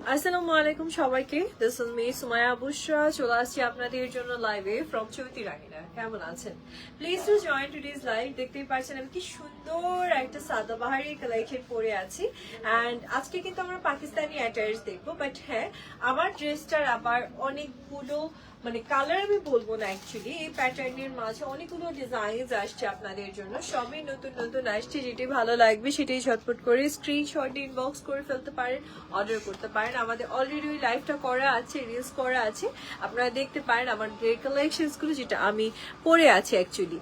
আসসালামু আলাইকুম সবাইকে। দিস ইজ মি সুমাইয়া বুশরা। চলে আসছি আপনাদের জন্য লাইভে ফ্রম চৈতি রাঙিনা। কেমন আছেন? Please to join today's live. দেখতেই পাচ্ছেন আমি কি সুন্দর একটা সাদাবাহারি কালেকশন পরে আছি। অ্যান্ড আজকে কিন্তু আমরা পাকিস্তানি অ্যাটায়ার্স দেখবো, বাট হ্যাঁ আমার ড্রেসটার আবার অনেকগুলো মানে কালার আমি বলবো না, অ্যাকচুয়ালি এই প্যাটার্নের মাঝে অনেকগুলো ডিজাইন আসছে আপনাদের জন্য। সবই নতুন নতুন আসছে, যেটি ভালো লাগবে সেটাই ঝটপট করে স্ক্রিনশট ইনবক্স করে ফেলতে পারেন, অর্ডার করতে পারেন। আমাদের অলরেডি ওই লাইভটা করা আছে, রিলস করা আছে, আপনারা দেখতে পারেন আমার ড্রে কালেকশনস গুলো যেটা আমি পরে আছি অ্যাকচুয়ালি।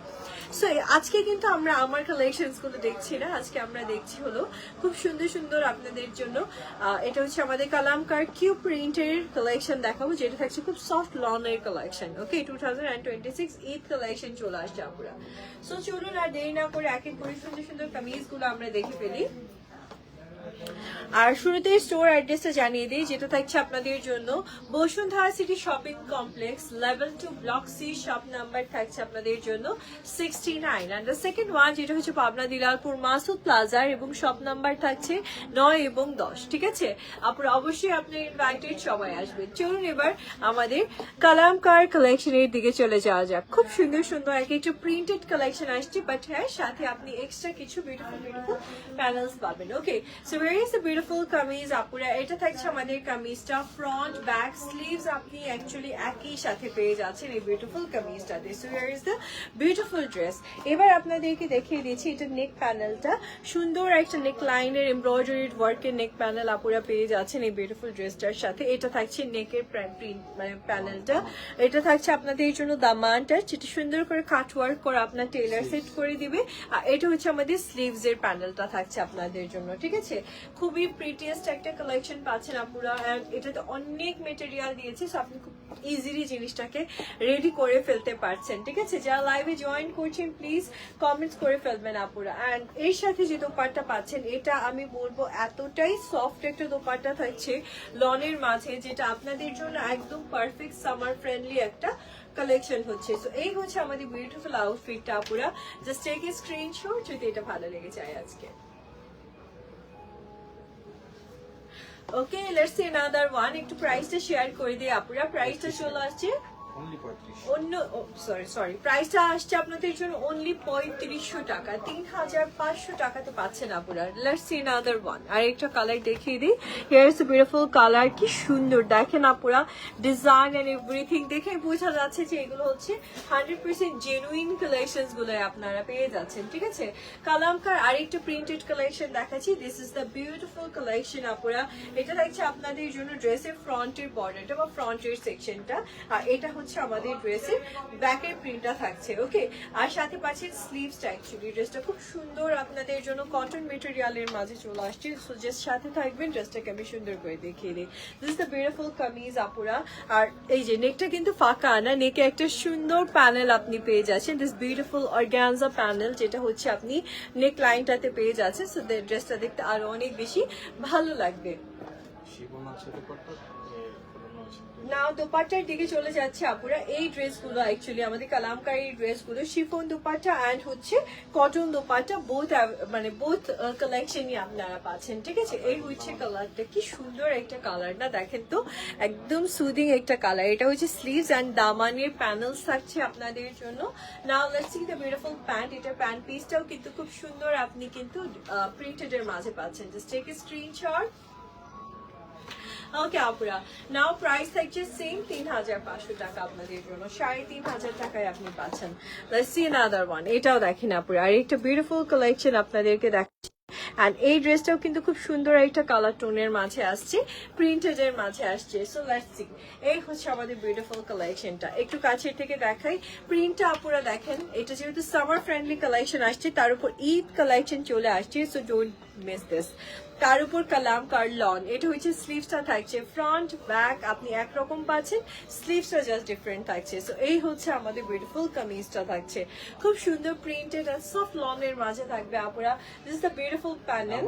সো আজকে কিন্তু আমরা আমার কালেকশনস গুলো দেখছি না, আজকে আমরা দেখছি হলো খুব সুন্দর সুন্দর আপনাদের জন্য। এটা হচ্ছে আমাদের কালামকার কিউ প্রিন্টের কালেকশন দেখাবো, যেটা থাকছে খুব সফট লনের কালেকশন। ওকে, 2026 ঈদ কালেকশন চলে আসছে আমরা। সো চলুন আর দেরি না করে এক এক করে সুন্দর সুন্দর কামিজ গুলো আমরা দেখে ফেলি। আর শুরুতে স্টোর অ্যাড্রেসটা জানিয়ে দিই, যেটা থাকছে আপনাদের জন্য Bashundhara city shopping complex level 2 block C, shop number থাকছে আপনাদের জন্য 69। অ্যান্ড দ্য সেকেন্ড ওয়ান যেটা হচ্ছে পাবনা দিলালপুর মাসুদ প্লাজার, এবং শপ নাম্বার থাকছে 9 এবং 10। ঠিক আছে, আপনারা অবশ্যই আপনি ইনভাইটেড, সবাই আসবেন। চলুন এবার আমাদের কালামকার কালেকশনের দিকে চলে যাওয়া যাক। খুব সুন্দর সুন্দর এক একটা প্রিন্টেড কালেকশন আসছে, বাট হ্যাঁ সাথে আপনি এক্সট্রা কিছু বিউটিফুল বিউটিফুল প্যানেলস পাবেন। Okay, so very is the beautiful kameez আপুরা। এটা থাকছে আমাদের কামিজটা, ফ্রন্ট ব্যাক স্লিভস আপনি অ্যাকচুয়ালি একই সাথে পেয়ে যাচ্ছেন এই বিউটিফুল কামিজটাতে। So here is the beautiful dress. এবার আপনাদেরকে দেখিয়ে দিচ্ছি এটা নেক প্যানেলটা, সুন্দর একটা নেক লাইনের এমব্রয়ডারিড ওয়ার্কের নেক প্যানেল আপুরা পেয়ে যাচ্ছেন এই বিউটিফুল ড্রেসটার সাথে। এটা থাকছে নেকের প্রিন্ট মানে প্যানেলটা, এটা থাকছে আপনাদের জন্য দামানটা, যেটা সুন্দর করে কাট ওয়ার্ক করে আপনার টেলার সেট করে দিবে। আর এটা হচ্ছে আমাদের স্লিভস এর প্যানেলটা থাকছে আপনাদের জন্য। ঠিক আছে, খুবই প্রিটিয়েস্ট একটা কালেকশন পাচ্ছেন আপুরা। এন্ড এটাতে অনেক মেটেরিয়াল দিয়েছে, সো আপনি খুব ইজিলি জিনিসটাকে রেডি করে ফেলতে পারছেন। ঠিক আছে, যারা লাইভে জয়েন করছেন প্লিজ কমেন্টস করে ফেলবেন আপুরা। এন্ড এর সাথে যে দোপাট্টা পাচ্ছেন, এটা আমি বলবো এতটাই সফট একটা দোপাট্টা থাকছে লনের মাঝে, যেটা আপনাদের জন্য একদম পারফেক্ট সামার ফ্রেন্ডলি একটা কালেকশন হচ্ছে। সো এই হচ্ছে আমাদের বিউটিফুল আউটফিটটা আপুরা। জাস্ট টেক এ স্ক্রিনশট যদি এটা ভালো লেগে যায় আজকে। ওকে, লেটস সি অ্যানাদার ওয়ান। একটু প্রাইসটা শেয়ার করে দিই আপুরা। প্রাইসটা চলে আসছে অন্য সরি প্রাইসটা আসছে আপনাদের জন্য অনলি 3500 টাকা, 3500 টাকাতে পাচ্ছেন আপুরা। Let's see another one. আর একটা কালার দেখিয়ে দিই। Here is the beautiful colour. কি সুন্দর দেখেন আপুরা, ডিজাইন এন্ড এভরিথিং দেখে বোঝা যাচ্ছে যে এগুলো হচ্ছে 100% জেনুইন কালেকশনস গুলো আপনারা পেয়ে যাচ্ছেন। ঠিক আছে, কালামকার আরেকটা প্রিন্টেড কালেকশন দেখাচ্ছি। This is the beautiful collection আপুরা। এটা থাকছে আপনাদের জন্য ড্রেসের ফ্রন্টের বর্ডারটা বা ফ্রন্টের সেকশনটা, আর এটা হচ্ছে আমাদের ড্রেসের ব্যাকের প্রিন্টটা থাকছে। ওকে, আর সাথে পাচ্ছেন স্লিভসটা। অ্যাকচুয়ালি ড্রেসটা খুব সুন্দর আপনাদের জন্য কটন মেটেরিয়ালের মাঝে চলে আসছে। সো জাস্ট সাথে থাকবেন, ড্রেসটাকে আমি সুন্দর করে দেখিয়ে দিই। This is the beautiful kameez আপুরা। আর এই যে নেকটা কিন্তু ফাঁকা না, নেকে একটা সুন্দর প্যানেল আপনি পেয়ে যাচ্ছেন। দিস বিউটিফুল অর্গানজা প্যানেল, যেটা হচ্ছে আপনি নেক লাইনটাতে পেয়ে যাচ্ছেন। সো ড্রেসটা দেখতে আরো অনেক বেশি ভালো লাগবে। নাও দোপাট্টার দিকে চলে যাচ্ছে আপুরা। এই ড্রেসগুলো অ্যাকচুয়ালি আমাদের কালামকারী ড্রেসগুলো শিফন দোপাট্টা অ্যান্ড হচ্ছে কটন দোপাট্টা, বোথ মানে বোথ কালেকশনই আপনারা পাচ্ছেন। ঠিক আছে, এই হচ্ছে কালারটা, কি সুন্দর একটা কালার না, দেখেন তো একদম সুদিং একটা কালার। এটা হচ্ছে স্লিভস অ্যান্ড দামানের প্যানেলস থাকছে আপনাদের জন্য। Now let's see the beautiful pant. এটা প্যান্ট পিসটাও কিন্তু খুব সুন্দর, আপনি কিন্তু প্রিন্টেড এর মাঝে পাচ্ছেন। Just take a screenshot. Okay আপুরা, নাও প্রাইস থাকছে সেম 3500 টাকা আপনাদের জন্য, 3500 টাকায় আপনি পাচ্ছেন। Let's see another one. এটাও দেখেন আপুরা, আর একটা বিউটিফুল কালেকশন আপনাদেরকে দেখাচ্ছি। অ্যান্ড এই ড্রেসটাও কিন্তু খুব সুন্দর একটা কালার টোনের মাঝে আসছে, প্রিন্টেড এর মাঝে আসছে। সো লেটস সি, এই হচ্ছে আমাদের বিউটিফুল কালেকশনটা। একটু কাছের থেকে দেখাই প্রিন্টটা আপুরা দেখেন। এটা যেহেতু সামার ফ্রেন্ডলি কালেকশন আসছে, তার উপর ঈদ কালেকশন চলে আসছে, সো ডোন্ট মিস দিস। তার উপর কালামকার লন। এটা হচ্ছে স্লিভসটা থাকছে, ফ্রন্ট ব্যাক আপনি একরকম পাচ্ছেন, স্লিভসটা জাস্ট ডিফারেন্ট থাকছে। সো এই হচ্ছে আমাদের বিউটিফুল কামিজটা থাকছে, খুব সুন্দর প্রিন্টেড আর সফট লনের মাঝে থাকবে আপুরা। This is the beautiful panel.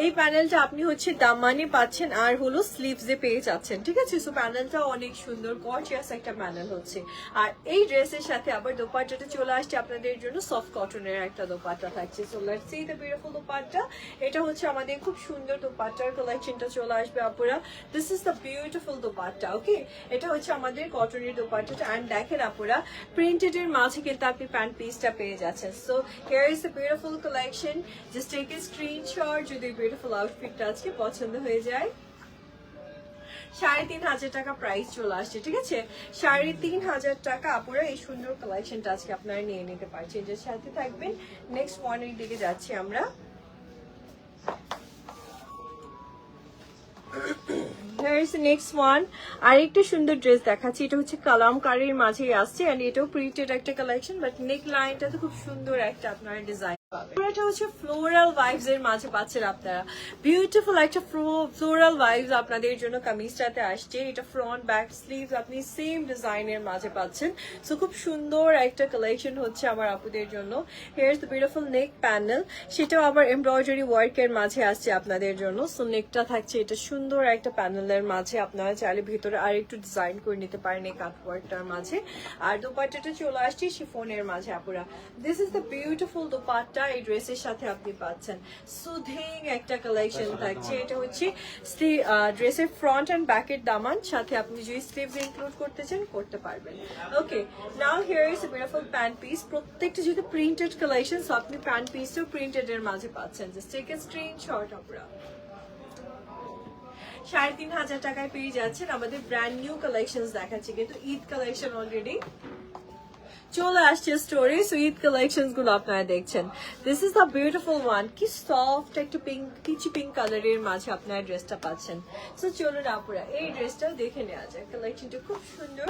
এই প্যানেলটা আপনি হচ্ছে দামানে পাচ্ছেন আর হলো স্লিভসে পেয়ে যাচ্ছেন, ঠিক আছে। সো প্যানেলটা অনেক সুন্দর গর্জিয়াস একটা প্যানেল হচ্ছে। আর এই ড্রেসের সাথে আবার দোপাট্টাটা চলে আসছে আপনাদের জন্য সফট কটনের একটা দোপাট্টা থাকছে। So let's see the beautiful dupatta. এটা হচ্ছে আমাদের খুব সুন্দর দোপাট্টার কালেকশনটা চলে আসবে আপুরা। This is the beautiful dupatta, okay. এটা হচ্ছে আমাদের কটনের দোপাট্টাটা। অ্যান্ড দেখেন আপুরা, প্রিন্টেড এর মাঝে কিন্তু আপনি প্যান্ট পিসটা পেয়ে যাচ্ছেন। So here is the beautiful collection. Just take a screenshot যদি বিউটিফুল আউটফিটটা আজকে পছন্দ হয়ে যায়। 3,500 টাকা প্রাইস চলে আসছে, ঠিক আছে। 3,500 টাকা আপুরা এই সুন্দর কালেকশনটা আজকে আপনারা নিয়ে নিতে পারছেন। যে সাথে থাকবেন নেক্সট ওয়ানের দিকে যাচ্ছি আমরা। Here is the next one. আরেকটা সুন্দর ড্রেস দেখাচ্ছি। এটা হচ্ছে কালামকারীর মাঝেই আসছে এন্ড এটাও প্রিন্টেড একটা কালেকশন, বাট নেক লাইনটা তো খুব সুন্দর একটা আপনারা ডিজাইন পাবেন। এটা হচ্ছে ফ্লোরাল ভাইবস এর মাঝে পাচ্ছেন আপনারা। বিউটিফুল একটা ফ্লোরাল ভাইবস আপনাদের জন্য কামিজটাতে আসছে। এটা ফ্রন্ট ব্যাক স্লিভস আপনি সেম ডিজাইনের মাঝে পাচ্ছেন। সো খুব সুন্দর একটা কালেকশন হচ্ছে আমার আপুদের জন্য। Here is the beautiful neck panel, সেটাও আবার এমব্রয়ডারি ওয়ার্কের মাঝে আসছে আপনাদের জন্য। সো নেকটা থাকছে এটা সুন্দর একটা প্যানেলের মাঝে, আপনারা চাইলে ভিতরে আর একটু ডিজাইন করে নিতে পারেন এই কাট ওয়ার্কটার মাঝে। আর দোপাট্টাটা চলে আসছে শিফনের মাঝে আপুরা। This is the beautiful dupatta. এই ড্রেসের সাথে আপনি পাচ্ছেন সুদিং একটা কালেকশন থাকছে। এটা হচ্ছে ড্রেসের ফ্রন্ট এন্ড ব্যাকের দামান, সাথে আপনি যদি স্লিভস ইনক্লুড করতে চান করতে পারবেন। Okay, now here is a beautiful pant piece. প্রত্যেকটা যেহেতু প্রিন্টেড কালেকশন, সো আপনি প্যান্ট পিসটাও প্রিন্টেড এর মাঝে পাচ্ছেন। জাস্ট টেক এ স্ক্রিনশট আপুরা। 3,500 টাকায় পেয়ে যাচ্ছেন। আমাদের ব্র্যান্ড নিউ কালেকশন দেখাচ্ছি, কিন্তু ঈদ কালেকশন অলরেডি চলে আসছে স্টোরি। সো ঈদ কালেকশন গুলো আপনারা দেখছেন। This is the beautiful one. কি সফট একটা পিঙ্ক, পিচি পিঙ্ক কালারের মাঝে আপনারা ড্রেসটা পাচ্ছেন। সো চলুন আপুরা এই ড্রেসটাও দেখে নেওয়া যায়। কালেকশনটা খুব সুন্দর,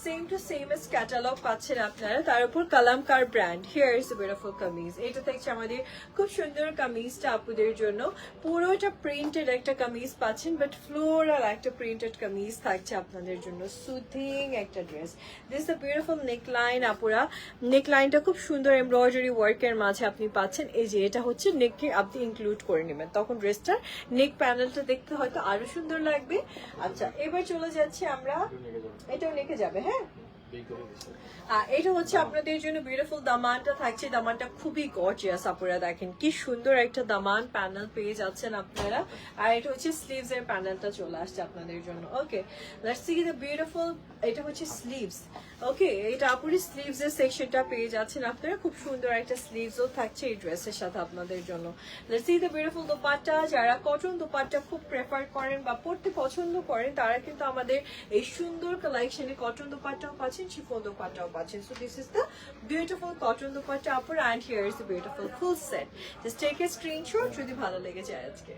same to same as catalogue পাচ্ছেন আপনারা। তার উপর Kalamkar brand. Here is the beautiful kameez. এটা থাকছে আমাদের খুব সুন্দর কামিজটা আপুদের জন্য। পুরোটা প্রিন্টেড একটা কামিজ পাচ্ছেন, বাট ফ্লোরাল একটা প্রিন্টেড কামিজ থাকছে আপনাদের জন্য। সুদিং একটা dress. This the beautiful neck line আপুরা। নেক লাইনটা খুব সুন্দর এমব্রয়ডারি ওয়ার্কের মাঝে আপনি পাচ্ছেন। এই যে এটা হচ্ছে নেককে আপনি ইনক্লুড করে নেবেন, তখন ড্রেসটার নেক প্যানেলটা দেখতে হয়তো আরো সুন্দর লাগবে। আচ্ছা, এবার চলে যাচ্ছি আমরা। এটাও নেকে যাবে, হ্যাঁ। এটা হচ্ছে আপনাদের জন্য বিউটিফুল দামানটা থাকছে। দামানটা খুবই গর্জিয়াস আপুরা, দেখেন কি সুন্দর একটা দামান প্যানেল পেয়ে যাচ্ছেন আপনারা। আর এটা হচ্ছে স্লিভস এর প্যানেলটা চলে আসছে আপনাদের জন্য। ওকে, লেটস সি দ্য বিউটিফুল। এটা হচ্ছে স্লিভস, ওকে। এটা আপুরি স্লিভস এর সেকশনটা পেয়ে যাচ্ছেন আপনারা। খুব সুন্দর একটা স্লিভসও থাকছে এই ড্রেসের সাথে আপনাদের জন্য। Let's see the beautiful dupatta. যারা কটন দোপাট্টা খুব প্রেফার করেন বা পড়তে পছন্দ করেন, তারা কিন্তু আমাদের এই সুন্দর কালেকশনে কটন দোপাট্টাও পাচ্ছেন, শিফন দোপাট্টাও পাচ্ছেন। So this is the beautiful cotton dupatta upper, and here is the beautiful full set. Just take a screenshot যদি ভালো লেগে যায় আজকে।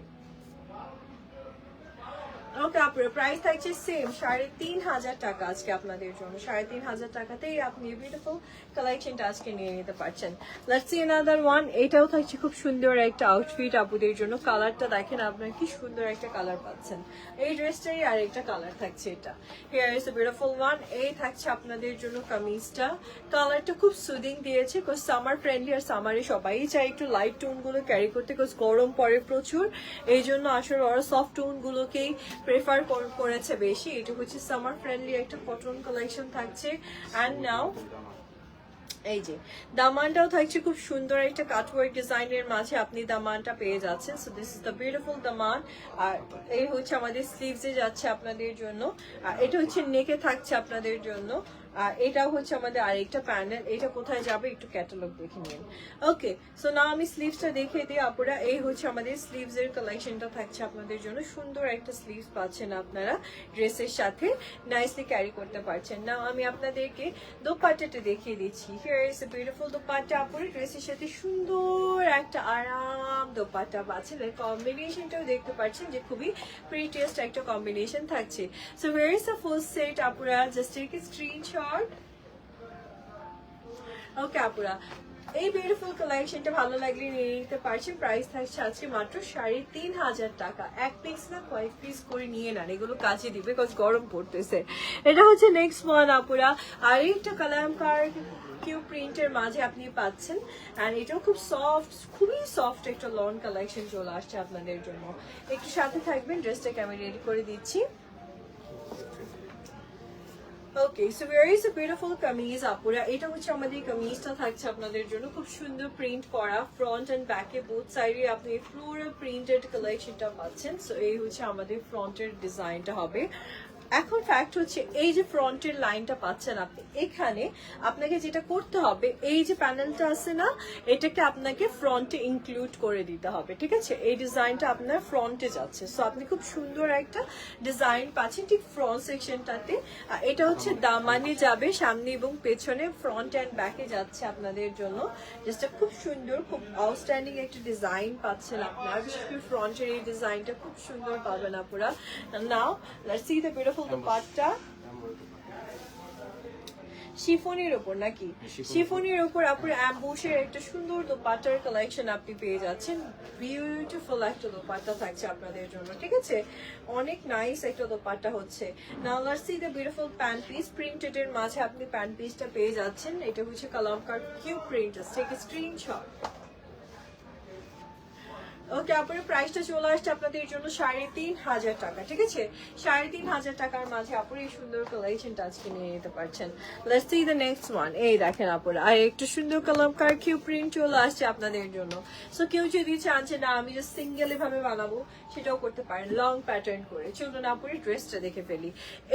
ওকে আপুরা, প্রাইস থাকছে সেম 3,500 টাকা আজকে আপনাদের জন্য। 3,500 টাকাতেই আপনি বিউটিফুল কালেকশনটা আজকে নিয়ে নিতে পারছেন। Let's see another one. এটাও থাকছে খুব সুন্দর একটা আউটফিট আপুদের জন্য। কালারটা দেখেন আপনারা, কি সুন্দর একটা কালার পাচ্ছেন। এই ড্রেসটাই আর একটা কালার থাকছে এটা। Here is the beautiful one. এই থাকছে আপনাদের জন্য কামিজটা। কালারটা খুব সুদিং দিয়েছে, বিকজ সামার ফ্রেন্ডলি। আর সামারে সবাই চাই একটু লাইট টোন গুলো ক্যারি করতে, বিকজ গরম পড়ে প্রচুর। এই জন্য আসলে ওরা সফট টোন গুলোকেই প্রেফার করেছে বেশি। এটা হচ্ছে সামার ফ্রেন্ডলি একটা কটন কালেকশন থাকছে। অ্যান্ড নাও এই যে দামানটাও থাকছে খুব সুন্দর একটা কাটওয়ার্ক ডিজাইনের মাঝে আপনি দামানটা পেয়ে যাচ্ছেন। So this is the beautiful দামান। আর এই হচ্ছে আমাদের স্লিভসে যাচ্ছে আপনাদের জন্য। আর এটা হচ্ছে নেকে থাকছে আপনাদের জন্য। আর এটাও হচ্ছে আমাদের আরেকটা প্যানেল। এটা কোথায় যাবে একটু ক্যাটালগ দেখে নিন। ওকে, সো না আমি স্লিভসটা দেখিয়ে দিই আপুরা। এই হচ্ছে আমাদের স্লিভস এর কালেকশনটা থাকছে আপনাদের জন্য। সুন্দর একটা স্লিভস পাচ্ছেন আপনারা ড্রেসের সাথে, নাইসলি ক্যারি করতে পারছেন। না আমি আপনাদেরকে দোপাট্টাটা দেখিয়ে দিচ্ছি। Here is a beautiful dupatta আপুরা। ড্রেসের সাথে সুন্দর একটা আরাম দোপাট্টা পাচ্ছেন। এর কম্বিনেশনটাও দেখতে পাচ্ছেন যে খুবই প্রিটিয়েস্ট একটা কম্বিনেশন থাকছে। So here is the full set আপুরা। Just take a screenshot. Okay আপুরা, এই বিউটিফুল কালেকশনটা ভালো লাগলে নিয়ে নিতে পারছেন। প্রাইস থাকছে আজকে মাত্র 3,500 টাকা। এক পিস না কয়েক পিস করে নিয়ে নেন, এগুলো কাজে দিবে, বিকজ গরম পড়তেছে। এটা হচ্ছে নেক্সট ওয়ান আপুরা। আর একটা কালামকার কিউ প্রিন্টের মাঝে আপনি পাচ্ছেন অ্যান্ড এটাও খুব সফট, খুবই সফট একটা লন কালেকশন চলে আসছে আপনাদের জন্য। একটু সাথে থাকবেন, ড্রেসটাকে আমি রেডি করে দিচ্ছি। Okay, so here is a beautiful kameez আপুরা। এটা হচ্ছে আমাদের কামিজটা থাকছে আপনাদের জন্য খুব সুন্দর প্রিন্ট করা, ফ্রন্ট এন্ড ব্যাকে বোথ সাইডে আপনি ফ্লোরাল প্রিন্টেড কালেকশনটা পাচ্ছেন। সো এই হচ্ছে আমাদের ফ্রন্টের ডিজাইনটা হবে। এখন ফ্যাক্ট হচ্ছে এই যে ফ্রন্টের লাইনটা পাচ্ছেন আপনি, এখানে আপনাকে যেটা করতে হবে, এই যে প্যানেলটা আছে না, এটাকে আপনাকে ফ্রন্টে ইনক্লুড করে দিতে হবে, ঠিক আছে? এই ডিজাইনটা আপনার ফ্রন্টে যাচ্ছে। সো আপনি খুব সুন্দর একটা ডিজাইন পাচ্ছেন ঠিক ফ্রন্ট সেকশনটাতে। এটা হচ্ছে দামানে যাবে সামনে এবং পেছনে, ফ্রন্ট অ্যান্ড ব্যাকে যাচ্ছে আপনাদের জন্য। যেটা খুব সুন্দর, খুব আউটস্ট্যান্ডিং একটা ডিজাইন পাচ্ছেন আপনার। বিশেষ করে ফ্রন্টের এই ডিজাইনটা খুব সুন্দর পাবেন আপনারা। Now let's see the beautiful dupatta. শিফনের উপর নাকি? শিফনের উপর আপনার অ্যাম্বুশের একটা সুন্দর দোপাট্টার কালেকশন আপনি পেয়ে যাচ্ছেন। বিউটিফুল একটা দোপাট্টা থাকছে আপনাদের জন্য, ঠিক আছে? অনেক নাইস একটা দোপাট্টা হচ্ছে। Now let's see the beautiful pant piece. Printed এর মাঝে আপনি প্যান্ট পিসটা পেয়ে যাচ্ছেন। এটা হচ্ছে কালামকার কিউ print. Take a screenshot. Okay, আপনার প্রাইসটা চলে আসছে আপনাদের জন্য 3,500 টাকা, ঠিক আছে? 3,500 টাকার মাঝে আপনারা এই সুন্দর কালেকশনটা আজকে নিয়ে নিতে পারছেন। Let's see the next one. এই দেখেন আপনারা, আর একটু সুন্দর কালামকার কিউ প্রিন্ট চলে আসছে আপনাদের জন্য। সো কেউ যদি চান যে না আমি জাস্ট সিঙ্গেল এভাবে বানাবো, সেটাও করতে পারেন লং প্যাটার্ন করে। চলুন আপনার ড্রেসটা দেখে ফেলি।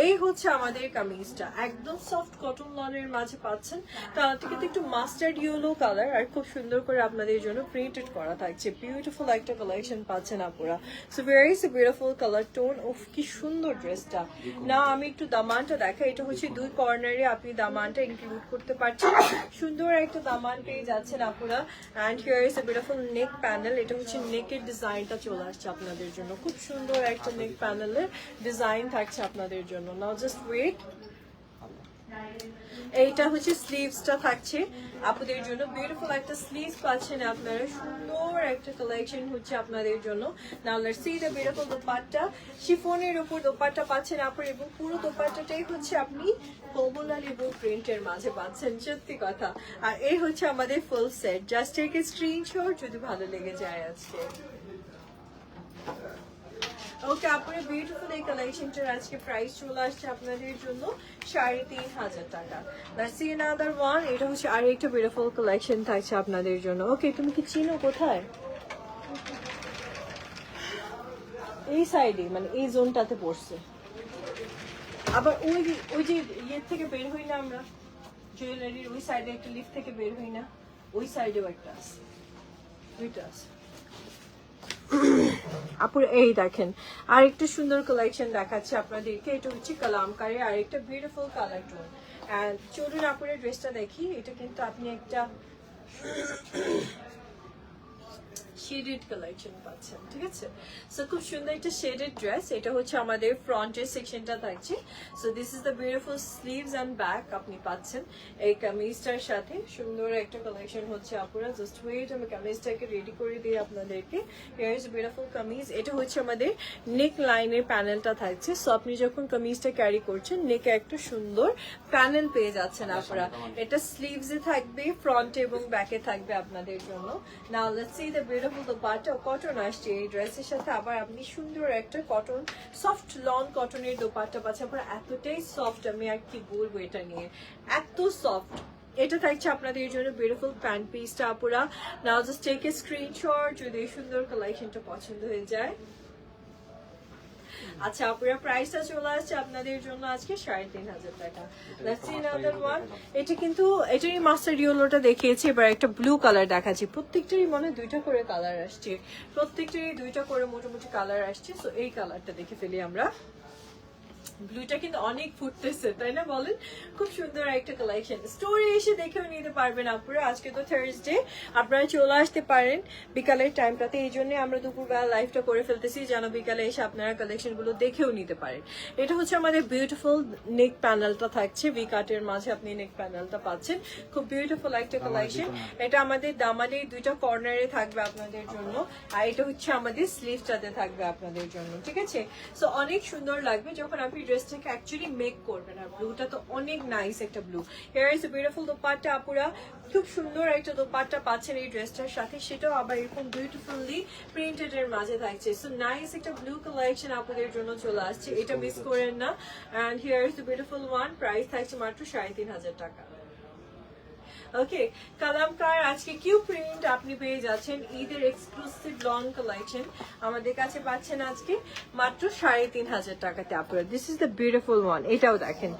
এই হচ্ছে আমাদের কামিজটা, একদম সফট কটন লনের মাঝে পাচ্ছেন। কালারটা কিন্তু একটু মাস্টার্ড ইয়েলো কালার, আর খুব সুন্দর করে আপনাদের জন্য প্রিন্টেড করা থাকছে। বিউটিফুল একটা কালেকশন পাচ্ছেন আপুরা। So very beautiful colour tone. উফ কি সুন্দর ড্রেসটা। না আমি একটু দামানটা দেখাই। এটা হচ্ছে দুই কর্নারে আপনি দামানটা ইনক্লুড করতে পারছেন। সুন্দর একটা দামান পেয়ে যাচ্ছেন আপুরা। And here is a beautiful neck panel. এটা হচ্ছে নেকের ডিজাইনটা চলে আসছে আপনাদের জন্য। খুব সুন্দর একটা নেক প্যানেলের ডিজাইন থাকছে আপনাদের জন্য। নাও জাস্ট ওয়েট। এইটা হচ্ছে স্লিভসটা থাকছে আপনাদের জন্য। বিউটিফুল একটা স্লিভস পাচ্ছেন আপনারা। সুন্দর একটা কালেকশন হচ্ছে আপনাদের জন্য। Now let's see the beautiful dupatta. শিফনের উপর দোপাট্টা পাচ্ছেন আপনারা, এবং পুরো দোপাট্টাটাই হচ্ছে আপনি কমলাল এবং প্রিন্টের মাঝে পাচ্ছেন। সত্যি কথা। আর এই হচ্ছে আমাদের full set. Just take a screenshot যদি ভালো লেগে যায় আজকে। ওকে, আপনার বিউটিফুল এই কালেকশনটার আজকে প্রাইস চলে আসছে আপনাদের জন্য 3,500 টাকা। Let's see another one. এটা হচ্ছে আরেকটা বিউটিফুল কালেকশন থাকছে আপনাদের জন্য। ওকে, তুমি কি চিনো কোথায়? এই সাইডে, মানে এই জোনটাতে পড়ছে। আবার ওই যে ইয়ের থেকে বের হই না আমরা, জুয়েলারির ওই সাইডে একটা লিফট থেকে বের হই না, ওই সাইডেও একটা আছে, দুইটা আছে। আপুর এই দেখেন আর একটা সুন্দর কালেকশন দেখাচ্ছে আপনাদেরকে। এটা হচ্ছে কালামকারী আর একটা বিউটিফুল কালার টোন। চলুন আপুরের ড্রেসটা দেখি। এটা কিন্তু আপনি একটা শেডেড কালেকশন পাচ্ছেন, ঠিক আছে? সো খুব সুন্দর একটা শেডেড ড্রেস। এটা হচ্ছে আমাদের ফ্রন্টের সেকশনটা থাকছে। So this is the beautiful sleeves and back আপনি পাচ্ছেন এই কামিজটার সাথে। সুন্দর একটা কালেকশন হচ্ছে আপুরা। জাস্ট ওয়েট, আমি কামিজটাকে রেডি করে দিই আপনাদেরকে। Here is beautiful kameez. এটা হচ্ছে আমাদের নেক লাইনের প্যানেলটা থাকছে। সো আপনি যখন কামিজটা ক্যারি করছেন, নেকে একটা সুন্দর প্যানেল পেয়ে যাচ্ছেন আপুরা। এটা স্লিভসে থাকবে, ফ্রন্টে এবং ব্যাকে থাকবে আপনাদের জন্য। Now let's see the beautiful dupatta. Cotton আসছে এই ড্রেসের সাথে। আবার আপনি সুন্দর একটা কটন, সফট লন কটনের দোপাট্টা পাচ্ছেন আপনারা। এতটাই সফট, আমি আর কি বলবো এটা নিয়ে, এত সফট। এটা থাকছে আপনাদের জন্য বিউটিফুল প্যান্ট পিসটা আপুরা। নাও জাস্ট টেক এ স্ক্রিনশট যদি এই সুন্দর কালেকশনটা পছন্দ হয়ে যায়। আচ্ছা আপুরা, প্রাইসটা চলে আসছে আপনাদের জন্য আজকে 3,500 টাকা। Let's see another one. এটা কিন্তু এটারই মাস্টার ইয়েলোটা দেখিয়েছি, এবার একটা ব্লু কালার দেখাচ্ছি। প্রত্যেকটারই মনে দুইটা করে কালার আসছে, প্রত্যেকটারই দুইটা করে মোটামুটি কালার আসছে। সো এই কালারটা দেখে ফেলি আমরা। ব্লুটা কিন্তু অনেক ফুটতেছে, তাই না বলেন? খুব সুন্দর একটা কালেকশন। স্টোরে এসে দেখেও নিতে পারবেন আপনারা। আজকে তো থার্সডে, আপনারা চলে আসতে পারেন বিকালের টাইমটাতে। এই জন্য আমরা দুপুরবেলা লাইভটা করে ফেলতেছি, যেন বিকালে এসে আপনারা কালেকশনগুলো দেখেও নিতে পারেন। এটা হচ্ছে আমাদের বিউটিফুল নেক প্যানেলটা থাকছে। ভি কাটের মাঝে আপনি নেক প্যানেলটা পাচ্ছেন। খুব বিউটিফুল একটা কালেকশন। এটা আমাদের দামানের দুইটা কর্নারে থাকবে আপনাদের জন্য, আর এটা হচ্ছে আমাদের স্লিভটাতে থাকবে আপনাদের জন্য, ঠিক আছে? সো অনেক সুন্দর লাগবে যখন আপনি ড্রেসটাকে অ্যাকচুয়ালি মেক করবেন। আর ব্লুটা তো অনেক নাইস একটা blue. Here is beautiful dupatta আপুরা, খুব সুন্দর একটা দোপাট্টা পাচ্ছেন এই ড্রেসটার সাথে, সেটাও আবার এরকম বিউটিফুলি প্রিন্টেড এর মাঝে থাকছে। সো নাইস একটা ব্লু কালেকশন আপনাদের জন্য চলে আসছে, এটা মিস করেন না। And here is the beautiful one, price থাকছে মাত্র 3,500 টাকা। ওকে, কালামকার আজকে কিউ প্রিন্ট আপনি পেয়ে যাচ্ছেন ঈদের এক্সক্লুসিভ লং কালেকশন আমাদের কাছে পাচ্ছেন আজকে মাত্র 3,500 টাকাতে আপনারা। This is the beautiful one, এটাও দেখেন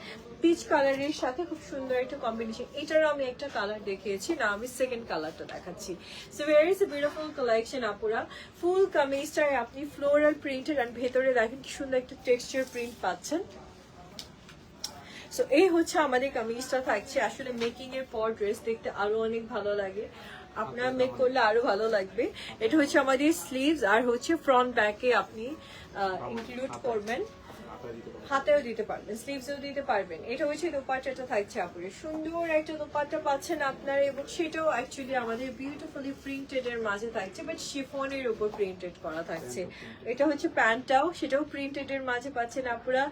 পিচ কালারের সাথে খুব সুন্দর একটা কম্বিনেশন। এটারও আমি একটা কালার দেখিয়েছি, না আমি সেকেন্ড কালারটা দেখাচ্ছি। So very is a beautiful collection আপুরা। ফুল কামিজটায় আপনি ফ্লোরাল প্রিন্টেড আর ভেতরে দেখেন কি সুন্দর একটা টেক্সচার প্রিন্ট পাচ্ছেন। সো এই হচ্ছে আমাদের কামিজটা থাকছে। আসলে মেকিং এর পর ড্রেস দেখতে আরো অনেক ভালো লাগে, আপনারা মেক করলে আরো ভালো লাগবে। এটা হচ্ছে আমাদের স্লিভস, আর হচ্ছে ফ্রন্ট ব্যাকে আপনি ইনক্লুড করবেন, হাতেও দিতে পারবেন, স্লিভসেও দিতে পারবেন। এটা হচ্ছে দোপাট্টাটা থাকছে আপনার, সুন্দর একটা দোপাট্টা পাচ্ছেন আপনারা, এবং সেটাও অ্যাকচুয়ালি আমাদের বিউটিফুলি প্রিন্টেড এর মাঝে থাকছে, বাট শিফনের উপর প্রিন্টেড করা থাকছে। এটা হচ্ছে প্যান্টটাও, সেটাও প্রিন্টেড এর মাঝে পাচ্ছেন আপনারা।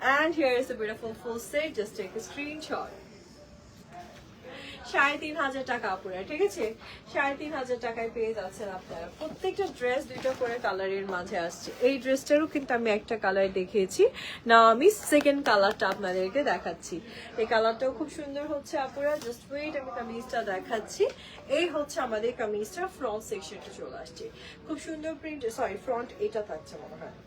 And here is the beautiful full set, just take a screenshot. 3,500 টাকা আপুরা, ঠিক আছে? 3,500 টাকায় পেয়ে যাচ্ছেন আপনারা। প্রত্যেকটা ড্রেস দুইটা করে কালারের মাঝে আসছে। এই ড্রেসটারও কিন্তু আমি একটা কালার দেখিয়েছি, না আমি সেকেন্ড কালারটা আপনাদেরকে দেখাচ্ছি। এই কালারটাও খুব সুন্দর হচ্ছে আপুরা, জাস্ট ওয়েট আমি কামিজটা দেখাচ্ছি। এই হচ্ছে আমাদের কামিজটা, ফ্রন্ট সেকশনটা চলে আসছে, খুব সুন্দর প্রিন্ট, সরি ফ্রন্ট এটা থাকছে মনে হয়।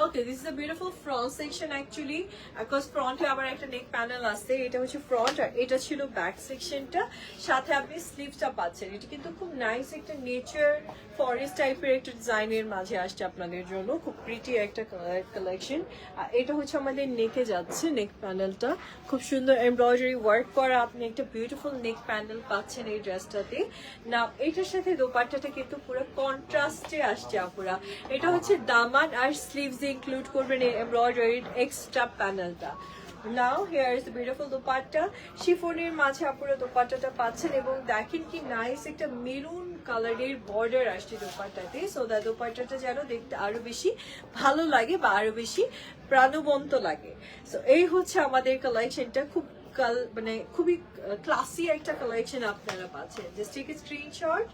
Okay, this is a beautiful front section actually, because front এ আবার একটা নেক প্যানেল আছে, এটা হচ্ছে ফ্রন্ট, আর এটা ছিল ব্যাক সেকশনটা, সাথে আপনি স্লিভসটা পাচ্ছেন। এটা কিন্তু খুব নাইস একটা নেচার ফরেস্ট টাইপের একটা ডিজাইনের মাঝে আসছে আপনাদের জন্য, খুব প্রিটি একটা কালেকশন। আর এটা হচ্ছে আমাদের নেকে যাচ্ছে, নেক প্যানেলটা খুব সুন্দর এমব্রয়ডারি ওয়ার্ক করা, আপনি একটা বিউটিফুল নেক প্যানেল পাচ্ছেন এই ড্রেসটাতে। না এটার সাথে দোপাট্টাটা কিন্তু পুরো কন্ট্রাস্টে আসছে আপুরা। এটা হচ্ছে দামান আর স্লিভস ইনক্লুড করবেন এই এমব্রয়ডারিড এক্সট্রা প্যানেলটা। Now here is the beautiful dupatta, শিফনের মাঝে আপনারা দোপাট্টাটা পাচ্ছেন, এবং দেখেন কি নাইস একটা মেরুন কালারের বর্ডার আসছে দোপাট্টাতে, সো দ্যাট দোপাট্টাটা যেন দেখতে আরো বেশি ভালো লাগে বা আরো বেশি প্রাণবন্ত লাগে। সো এই হচ্ছে আমাদের কালেকশনটা, খুব মানে খুবই ক্লাসি একটা কালেকশন আপনারা পাচ্ছেন। Just take a screenshot.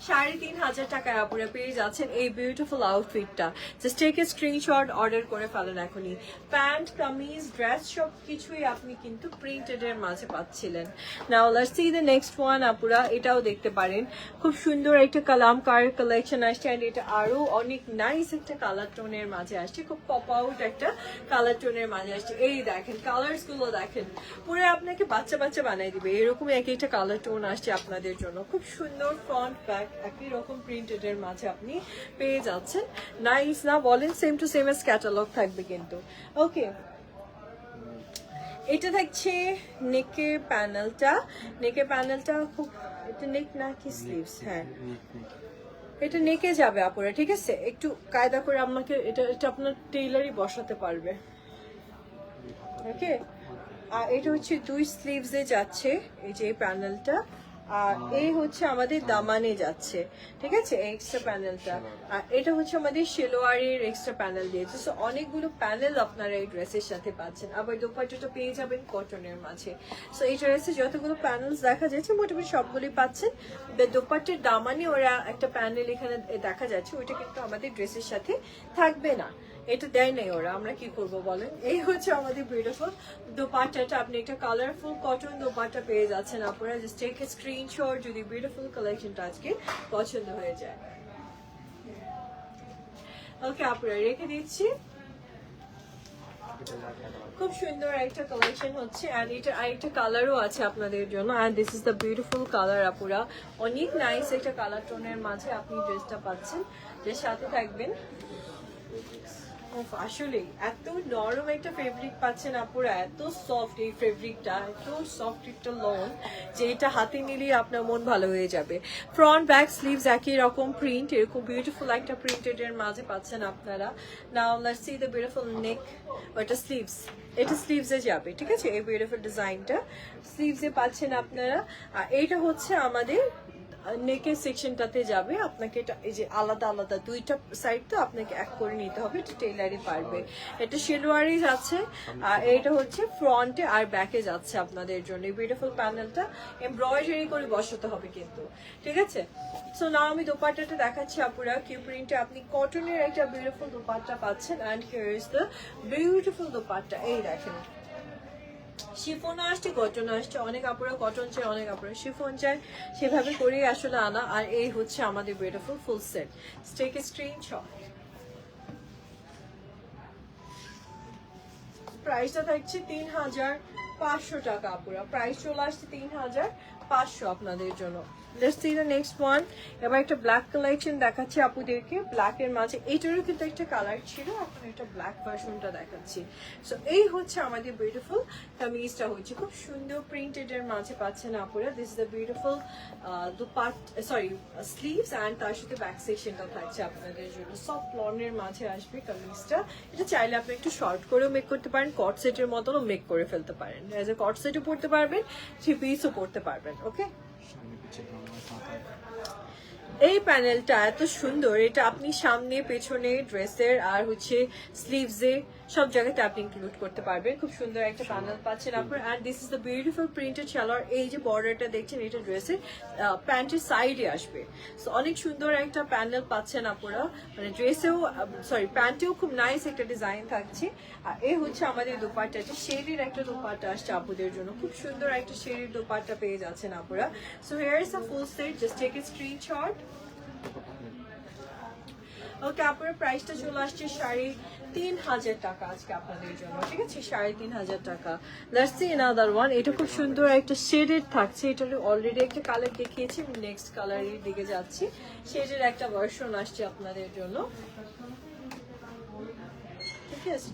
3,500 টাকায় আপনারা পেয়ে যাচ্ছেন এই বিউটিফুল আউটফিটটা। Just take a screenshot, order করে ফেলেন এখনই। প্যান্ট, কামিজ, ড্রেস সব কিছুই আপনি কিন্তু প্রিন্টেড এর মাঝে পাচ্ছিলেন। নাও let's see the next one আপুরা, এটাও দেখতে পারেন, খুব সুন্দর একটা কালামকার কালেকশন আসছে, এন্ড এটা আরো অনেক নাইস একটা কালার টোনের মাঝে আসছে, খুব পপ আউট একটা কালার টোনের মাঝে আসছে। এই দেখেন কালার্স গুলো দেখেন, পুরো আপনাকে বাচ্চা বাচ্চা বানাই দিবে, এরকমই এক একটা কালার টোন আসছে আপনাদের জন্য। খুব সুন্দর ফ্রন্ট ব্যাক একই রকম প্রিন্টেড এর মাঝে আপনি পেয়ে যাচ্ছেন। নাইস না বলেন? Same to same as catalogue থাকবে কিন্তু। ওকে, এটা থাকছে নেকের প্যানেলটা। নেকের প্যানেলটা খুব, এটা নেক না কি স্লিভস? হ্যাঁ, এটা নেকে যাবে আপুরা, ঠিক আছে? একটু কায়দা করে আমাকে এটা আপনার টেইলারই বসাতে পারবে। ওকে, আর এটা হচ্ছে দুই স্লিভসে যাচ্ছে এই যে প্যানেলটা, আর এই হচ্ছে আমাদের দামানে যাচ্ছে, ঠিক আছে এক্সট্রা প্যানেলটা। আর এটা হচ্ছে আমাদের সেলোয়ারের এক্সট্রা প্যানেল দিয়েছে। সো অনেকগুলো প্যানেল আপনারা এই ড্রেসের সাথে পাচ্ছেন। আবার দোপাট্টাটা পেয়ে যাবেন কটনের মাঝে। সো এই ড্রেসে যতগুলো প্যানেলস দেখা যাচ্ছে মোটামুটি সবগুলোই পাচ্ছেন। দোপাট্টার দামানে ওরা একটা প্যানেল এখানে দেখা যাচ্ছে, ওইটা কিন্তু আমাদের ড্রেসের সাথে থাকবে না, এটা দেয় নাই ওরা, আমরা কি করব বলেন? এই হচ্ছে আমাদের বিউটিফুল দোপাট্টাটা, আপনি একটা কালারফুল কটন দোপাট্টা পেয়ে যাচ্ছেন আপনারা। জাস্ট টেক এ স্ক্রিনশট যদি বিউটিফুল কালেকশনটা আজকে পছন্দ হয়ে যায়। ওকে আপনারা রেখে দিচ্ছি। খুব সুন্দর একটা কালেকশন হচ্ছে, এন্ড এটা আরেকটা কালারও আছে আপনাদের জন্য, and this is the beautiful colour আপুরা। অনেক নাইস একটা কালার টোনের মাঝে আপনি ড্রেসটা পাচ্ছেন, যে সাথে থাকবেন। আসলে এত নরম একটা ফেব্রিক পাচ্ছেন আপুরা, এত সফট এই ফেব্রিকটা, এত সফট একটা লন যে এটা হাতে নিলেই আপনার মন ভালো হয়ে যাবে। ফ্রন্ট ব্যাক স্লিভস একই রকম প্রিন্ট, এরকম বিউটিফুল একটা প্রিন্টেড এর মাঝে পাচ্ছেন আপনারা। Now let's see the beautiful neck, ওটা স্লিভস, এটা স্লিভসে যাবে, ঠিক আছে? এই বিউটিফুল ডিজাইনটা স্লিভসে পাচ্ছেন আপনারা। আর এইটা হচ্ছে আমাদের নেকের সেকশনটাতে যাবে, আপনাকে এটা এই যে আলাদা আলাদা দুইটা সাইড তো আপনাকে এক করে নিতে হবে, এটা টেইলারই পারবে। এটা শেলওয়ারি যাচ্ছে আর এটা হচ্ছে ফ্রন্টে আর ব্যাকে যাচ্ছে আপনাদের জন্য। বিউটিফুল প্যানেলটা এমব্রয়ডারি করে বসাতে হবে কিন্তু, ঠিক আছে। সো নাও আমি দোপাট্টাটা দেখাচ্ছি আপুরা, কিউ প্রিন্টে আপনি কটনের একটা বিউটিফুল দোপাট্টা পাচ্ছেন। And here is the beautiful dupatta, এই দেখেন শিফন আসছে কটন আসছে, অনেক আপুরা কটন চাই, অনেক আপুরা শিফন চায়, সেভাবে করেই আসলে আনা। আর এই হচ্ছে আমাদের beautiful full set. Take a screenshot. প্রাইসটা থাকছে ৩৫০০ টাকা আপুরা, প্রাইস চলে আসছে ৩৫০০ আপনাদের জন্য। Let's see the next one. এবার একটা ব্ল্যাক কালেকশন দেখাচ্ছি আপুদেরকে, ব্ল্যাক এর মাঝে এইটারও কিন্তু একটা কালার ছিল, এখন একটা ব্ল্যাক ভার্সনটা দেখাচ্ছি। সো এই হচ্ছে আমাদের বিউটিফুল কামিজটা, হচ্ছে খুব সুন্দর প্রিন্টেড এর মাঝে পাচ্ছেন আপুরা। This is the beautiful sleeves and তার সাথে ব্যাক সেকশনটা থাকছে আপনাদের জন্য। সফট লনের মাঝে আসবে কামিজটা। এটা চাইলে আপনি একটু শর্ট করেও মেক করতে পারেন, কট সেটের মতনও মেক করে ফেলতে পারেন। এজ এ কট সেটও পড়তে পারবেন, 3 পিসও পড়তে পারবেন। ওকে, এই প্যানেলটা এত সুন্দর, এটা আপনি সামনে পেছনে ড্রেসের আর হচ্ছে স্লিভসে সব জায়গাতে আপনি ইনক্লুড করতে পারবেন। খুব সুন্দর একটা প্যানেল পাচ্ছেন আপনার। And this is the beautiful printed salwar. এই যে বর্ডারটা দেখছেন এটা ড্রেসের প্যান্টের সাইডে আসবে। সো অনেক সুন্দর একটা প্যানেল পাচ্ছেন আপনারা, মানে ড্রেসেও প্যান্টেও খুব নাইস একটা ডিজাইন থাকছে। আর এই হচ্ছে আমাদের দোপাট্টাটা, শেডের একটা দোপাট্টা আসছে আপুদের জন্য, খুব সুন্দর একটা শেডের দোপাট্টা পেয়ে যাচ্ছেন আপনারা। So here is a full set, just take a screenshot. Okay, আপনার প্রাইসটা চলে আসছে ৩৫০০ টাকা আজকে আপনাদের জন্য, ঠিক আছে, ৩৫০০ টাকা। Let's see another one. এটা খুব সুন্দর একটা শেডেড থাকছে, এটা অলরেডি একটা কালার দেখিয়েছি, আমি নেক্সট কালারের দিকে যাচ্ছি। শেডের একটা ভার্সন আসছে আপনাদের জন্য, ঠিক আছে।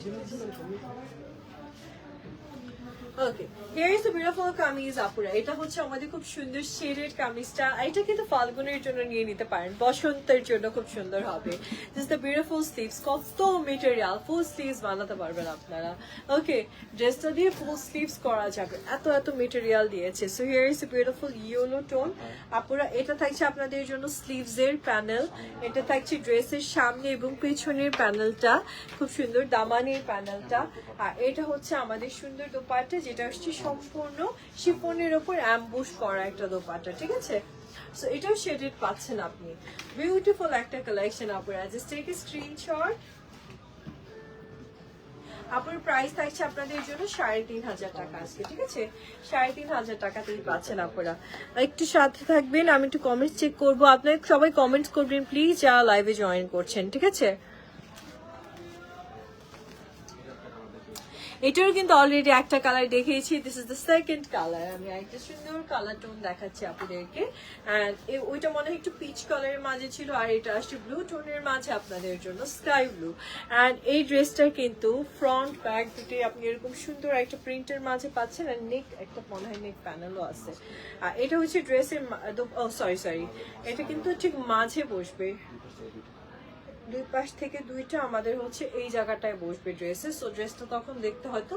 Okay, here is the beautiful kameez আপুরা। এটা হচ্ছে আমাদের খুব সুন্দর শেডেড কামিজটা। এটা কিন্তু ফাল্গুনের জন্য নিয়ে নিতে পারেন, বসন্তের জন্য খুব সুন্দর হবে। দিস দ্য বিউটিফুল স্লিভস, কত মেটেরিয়াল, ফুল স্লিভস বানাতে পারবেন আপনারা। ওকে, ড্রেসটা দিয়ে ফুল স্লিভস করা যাবে, এত এত মেটেরিয়াল দিয়েছে। So here is the beautiful yellow tone আপুরা। এটা থাকছে আপনাদের জন্য স্লিভসের প্যানেল, এটা থাকছে ড্রেসের সামনে এবং পেছনের প্যানেলটা, খুব সুন্দর দামানের প্যানেলটা। আর এটা হচ্ছে আমাদের সুন্দর দোপাট্টা, যেটা হচ্ছে সম্পূর্ণ শিফনের উপর অ্যাম্বুশ করা একটা দোপাট্টা, ঠিক আছে। সো এটাও শেডেড পাচ্ছেন আপনি, বিউটিফুল একটা কালেকশন আপুরা। Just take a screenshot. আপুর প্রাইস থাকছে আপনাদের জন্য ৩৫০০ টাকা আজকে, ঠিক আছে, ৩৫০০ টাকাতেই পাচ্ছেন আপনারা। একটু সাথে থাকবেন, আমি একটু কমেন্টস চেক করবো, আপনারা সবাই কমেন্টস করবেন প্লিজ যারা লাইভে জয়েন করছেন, ঠিক আছে। এটারও কিন্তু অলরেডি একটা কালার দেখিয়েছি, this is the second colour. আমি একটা সুন্দর কালার টোন দেখাচ্ছি আপনাদেরকে। অ্যান্ড ওইটা মনে হয় একটু পিচ কালারের মাঝে ছিল, আর এটা আসছে ব্লু টোনের মাঝে আপনাদের জন্য, স্কাই ব্লু। অ্যান্ড এই ড্রেসটা কিন্তু ফ্রন্ট ব্যাক দুটোই আপনি এরকম সুন্দর একটা প্রিন্টের মাঝে পাচ্ছেন। আর নেক একটা মনে হয় নেক প্যানেলও আছে। আর এটা হচ্ছে ড্রেসের সরি এটা কিন্তু ঠিক মাঝে বসবে, দুই পাশ থেকে দুইটা আমাদের হচ্ছে এই জায়গাটায় বসবে ড্রেসে। সো ড্রেসটা তখন দেখতে হয়তো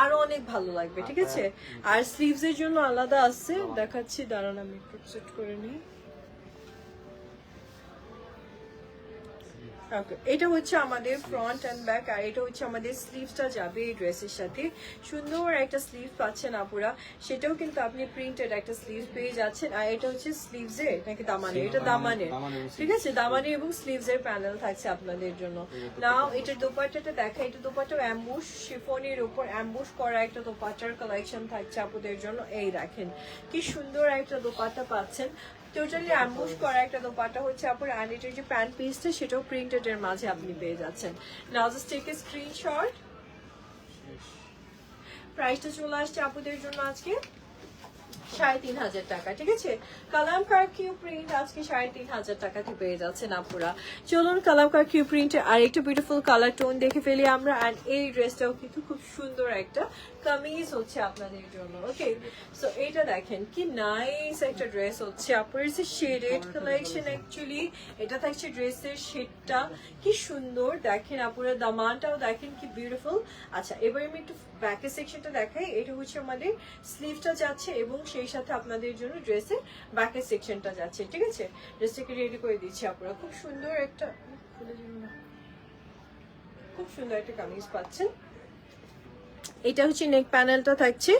আরো অনেক ভালো লাগবে, ঠিক আছে। আর স্লিভস এর জন্য আলাদা আছে, দেখাচ্ছি, দাঁড়ান আমি একটু সেট করে নিই। এটা হচ্ছে আমাদের ফ্রন্ট এন্ড ব্যাক, আর এটা হচ্ছে আমাদের স্লিভসটা যাবে এই ড্রেসের সাথে। সুন্দর একটা স্লিভ পাচ্ছেন আপুরা, সেটাও কিন্তু আপনি প্রিন্টেড একটা স্লিভ পেয়ে যাচ্ছেন। আর এটা হচ্ছে স্লিভসের নাকি দামানের, এটা দামানের, ঠিক আছে, দামানের এবং স্লিভসের প্যানেল থাকছে আপনাদের জন্য। নাও এটার দোপাট্টাটা দেখা, এটা দোপাট্টা অ্যাম্বুশ শিফনের উপর অ্যাম্বুশ করা একটা দোপাট্টার কালেকশন থাকছে আপুদের জন্য। এই দেখেন কি সুন্দর একটা দোপাট্টা পাচ্ছেন, টোটালি অ্যাম্বুশ করা একটা দোপাট্টা হচ্ছে আপনার। অ্যান্ড এটার যে প্যান্ট পিসটা সেটাও প্রিন্টেড এর মাঝে আপনি পেয়ে যাচ্ছেন। নাও জাস্ট টেক এ স্ক্রিনশট। প্রাইসটা চলে আসছে আপুদের জন্য আজকে ৩৫০০ টাকা, ঠিক আছে। কালামকার কিউ প্রিন্ট আজকে ৩৫০০ টাকাতে পেয়ে যাচ্ছেন আপুরা। চলুন কালামকার কিউ প্রিন্টের আর একটা বিউটিফুল কালার টোন দেখে ফেলি আমরা। অ্যান্ড এই ড্রেসটাও কিন্তু খুব সুন্দর একটা কামিজ হচ্ছে আপনাদের জন্য। ওকে, সো এটা দেখেন কি নাইস একটা ড্রেস হচ্ছে আপুর, শেডেড কালেকশন অ্যাকচুয়ালি। এটা থাকছে ড্রেসের শেডটা কি সুন্দর, দেখেন আপুরা দামানটাও দেখেন কি বিউটিফুল। আচ্ছা, এবার আমি একটু ব্যাকের সেকশনটা দেখাই। এটা হচ্ছে আমাদের স্লিভটা যাচ্ছে এবং সেই সাথে আপনাদের জন্য ড্রেসের ব্যাকের সেকশনটা যাচ্ছে। ঠিক আছে, ড্রেসটাকে রেডি করে দিচ্ছি আপুরা। খুব সুন্দর একটা, খুব সুন্দর একটা কামিজ পাচ্ছেন। এটা হচ্ছে নেক প্যানেলটা থাকছে,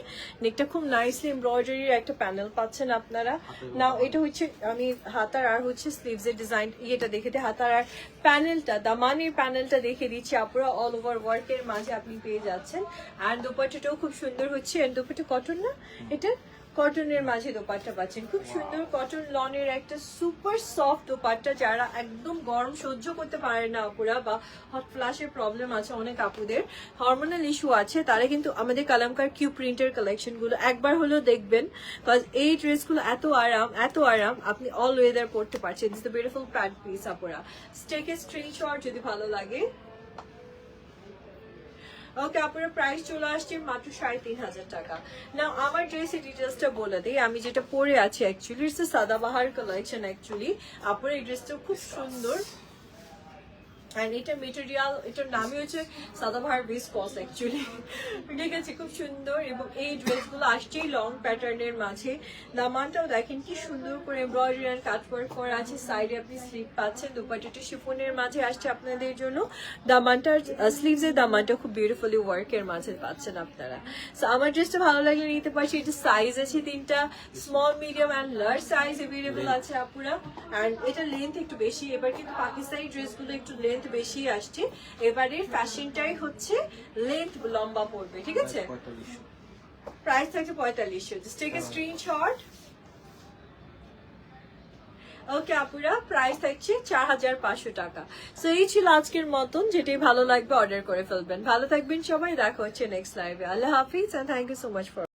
নেকটা খুব নাইসলি এমব্রয়ডারির একটা প্যানেল পাচ্ছেন আপনারা। নাও এটা হচ্ছে আমি হাতার আর হচ্ছে স্লিভস এর ডিজাইন ইয়েটা দেখে দিই, হাতার আর প্যানেলটা দামানের প্যানেলটা দেখে দিচ্ছি আপুরা। অল ওভার ওয়ার্কের মাঝে আপনি পেয়ে যাচ্ছেন। আর দোপাট্টাটাও খুব সুন্দর হচ্ছে, এন্ড দোপাট্টা কটন না, এটা কটনের মাঝে দোপাট্টা পাচ্ছেন, খুব সুন্দর কটন লনের একটা সুপার সফট দোপাট্টা। যারা একদম গরম সহ্য করতে পারে না আপুরা, বা হট ফ্ল্যাশের প্রবলেম আছে অনেক আপুদের, হরমোনাল ইস্যু আছে, তারা কিন্তু আমাদের কালামকার কিউ প্রিন্টের কালেকশন গুলো একবার হলেও দেখবেন। বিকজ এই ড্রেসগুলো এত আরাম, এত আরাম, আপনি অল ওয়েদার পরতে পারছেন। It's the beautiful pad piece আপুরা। টেক এ স্ক্রিনশট যদি ভালো লাগে। ওকে, আপনার প্রাইস চলে আসছে মাত্র 3,500 টাকা। না, আমার ড্রেসের ডিটেলসটা বলে দিই। আমি যেটা পরে আছি actually it's Sadabahar collection actually. আপনার এই ড্রেসটা খুব সুন্দর, অ্যান্ড এটা মেটেরিয়াল, এটার নামই হচ্ছে সাদাবাহার ভিসকস অ্যাকচুয়ালি। ঠিক আছে, খুব সুন্দর। এবং এই ড্রেসগুলো আসছেই লং প্যাটার্নের মাঝে। দামানটাও দেখেন কি সুন্দর করে এমব্রয়ডারি আর কাটওয়ার্ক করা আছে, সাইডে আপনি স্লিভ পাচ্ছেন। দুপাট্টাটা শিফনের মাঝে আসছে আপনাদের জন্য। দামানটার স্লিভস এর দামানটা খুব বিউটিফুলি ওয়ার্কের মাঝে পাচ্ছেন আপনারা। সো আমার ড্রেসটা ভালো লাগলে নিতে পারছি। এটা সাইজ আছে তিনটা, small, medium and large size available আছে আপুরা। অ্যান্ড এটা লেন্থ একটু বেশি, এবার কিন্তু পাকিস্তানি ড্রেসগুলো একটু লেন্থ বেশি আসছে। এবারের ফ্যাশনটাই হচ্ছে লেন্থ লম্বা পড়বে। ঠিক আছে, প্রাইস থাকছে 4500। Just take a screenshot. Okay আপুরা, প্রাইস থাকছে 4500 টাকা। সো এই ছিল আজকের মতন, যেটাই ভালো লাগবে অর্ডার করে ফেলবেন। ভালো থাকবেন সবাই, দেখা হচ্ছে নেক্সট লাইভে। আল্লাহ হাফিজ, and thank you so much for